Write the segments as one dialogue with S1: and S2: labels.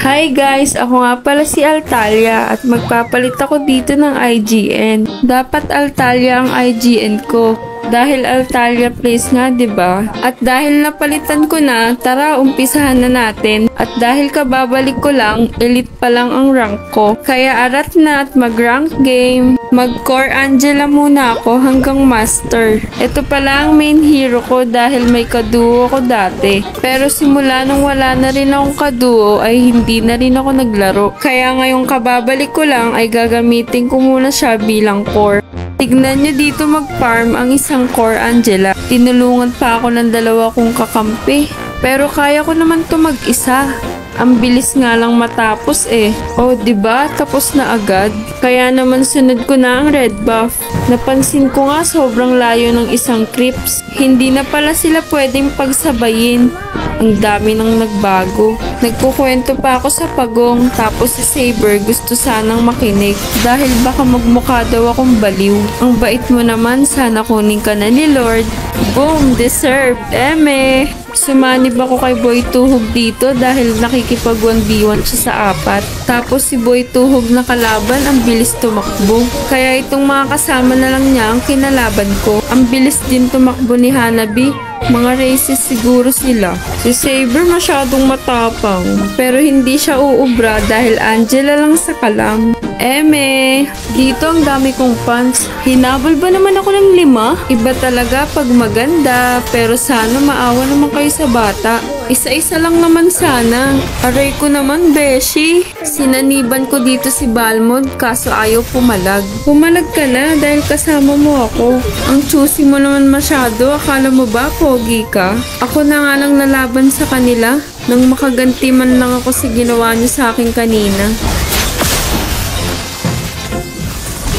S1: Hi guys! Ako nga pala si Altalia at magpapalit ako dito ng IGN. Dapat Altalia ang IGN ko. Dahil Altalia Place nga, 'di ba? At dahil napalitan ko na, tara umpisahan na natin. At dahil kababalik ko lang, elite pa lang ang rank ko. Kaya arat na at mag-rank game. Mag-core Angela muna ako hanggang master. Ito pala ang main hero ko dahil may kaduo ko dati. Pero simula nung wala na rin akong kaduo ay hindi na rin ako naglaro. Kaya ngayong kababalik ko lang ay gagamitin ko muna siya bilang core. Tignan nyo dito mag-farm ang isang core Angela. Tinulungan pa ako ng dalawa kong kakampi. Pero kaya ko naman to mag-isa. Ang bilis nga lang matapos eh. Oh, 'di ba? Tapos na agad. Kaya naman sunod ko na ang red buff. Napansin ko nga sobrang layo ng isang creeps. Hindi na pala sila pwedeng pagsabayin. Ang dami nang nagbago. Nagkukwento pa ako sa pagong, tapos si Saber gusto sanang makinig dahil baka magmukha daw akong baliw. Ang bait mo naman, sana kunin ka na ni Lord. Boom! Deserved! Eme! Sumanib ako kay Boy Tuhog dito dahil nakikipag 1v1 siya sa 4. Tapos si Boy Tuhog na kalaban, ang bilis tumakbo. Kaya itong mga kasama na lang niya ang kinalaban ko. Ang bilis din tumakbo ni Hanabi. Mga races siguro sila. Si Saber masyadong matapang. Pero hindi siya uubra dahil Angela lang sa kalam. Eme! Dito ang dami kong fans. Hinabol ba naman ako ng 5? Iba talaga pag maganda. Pero sana maawa naman kayo sa bata. Isa-isa lang naman sana. Aray ko naman, Beshi. Sinaniban ko dito si Balmond kaso ayaw pumalag. Pumalag ka na dahil kasama mo ako. Ang choosy mo naman masyado. Akala mo ba pogi ka? Ako na nga lang lalaban sa kanila nang makaganti man lang ako sa ginawa niyo sa akin kanina.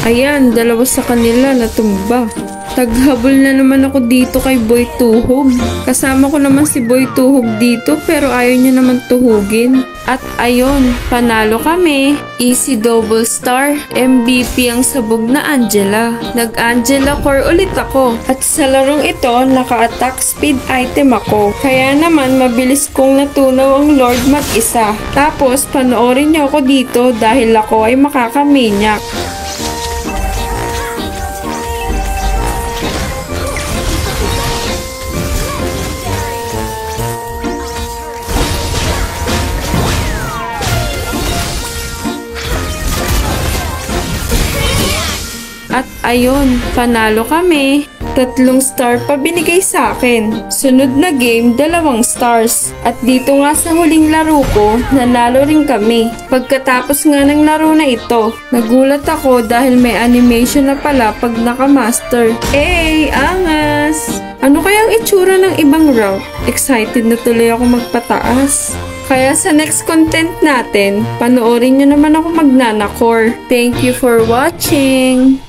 S1: Ayan, dalawa sa kanila natumba. Taghabol na naman ako dito kay Boy Tuhog. Kasama ko naman si Boy Tuhog dito pero ayaw niya naman tuhugin. At ayun, panalo kami. Easy double star. MVP ang sabog na Angela. Nag-Angela core ulit ako. At sa larong ito, naka-attack speed item ako. Kaya naman mabilis kong natunaw ang Lord mag-isa. Tapos panoorin niyo ako dito dahil ako ay makakamanyak. At ayun, panalo kami. 3 star pa binigay sa akin. Sunod na game, 2 stars. At dito nga sa huling laro ko, nanalo rin kami. Pagkatapos nga ng laro na ito, nagulat ako dahil may animation na pala pag nakamaster. Hey, angas! Ano kayang itsura ng ibang route? Excited na tuloy ako magpataas. Kaya sa next content natin, panoorin nyo naman ako magnanakor. Thank you for watching!